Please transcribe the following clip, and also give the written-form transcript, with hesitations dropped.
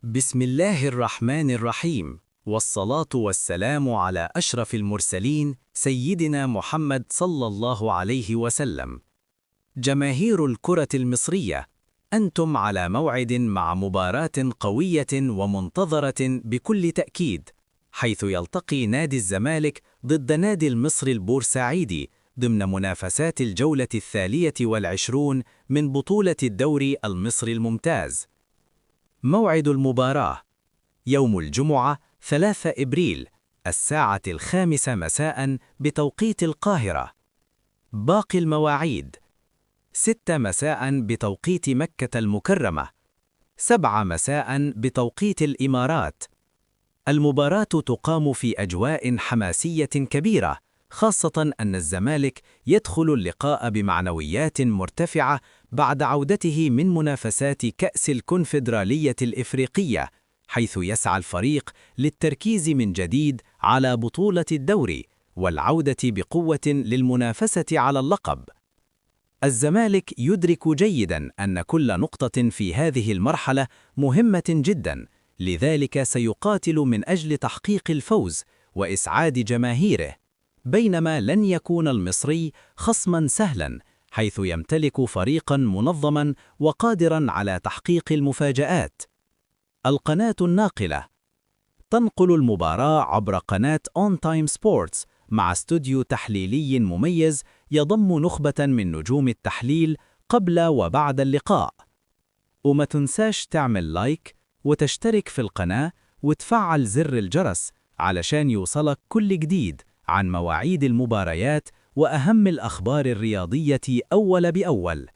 بسم الله الرحمن الرحيم، والصلاة والسلام على أشرف المرسلين سيدنا محمد صلى الله عليه وسلم. جماهير الكرة المصرية، أنتم على موعد مع مباراة قوية ومنتظرة بكل تأكيد، حيث يلتقي نادي الزمالك ضد نادي المصري البورسعيدي ضمن منافسات الجولة 23 من بطولة الدوري المصري الممتاز. موعد المباراة يوم الجمعة 3 إبريل الساعة 5 مساء بتوقيت القاهرة. باقي المواعيد: 6 مساء بتوقيت مكة المكرمة، 7 مساء بتوقيت الإمارات. المباراة تقام في أجواء حماسية كبيرة، خاصة أن الزمالك يدخل اللقاء بمعنويات مرتفعة بعد عودته من منافسات كأس الكونفدرالية الإفريقية، حيث يسعى الفريق للتركيز من جديد على بطولة الدوري والعودة بقوة للمنافسة على اللقب. الزمالك يدرك جيداً أن كل نقطة في هذه المرحلة مهمة جداً، لذلك سيقاتل من أجل تحقيق الفوز وإسعاد جماهيره، بينما لن يكون المصري خصماً سهلاً، حيث يمتلك فريقاً منظماً وقادراً على تحقيق المفاجآت. القناة الناقلة تنقل المباراة عبر قناة On Time Sports مع استوديو تحليلي مميز يضم نخبة من نجوم التحليل قبل وبعد اللقاء. وما تنساش تعمل لايك وتشترك في القناة وتفعل زر الجرس علشان يوصلك كل جديد عن مواعيد المباريات وأهم الأخبار الرياضية أول بأول.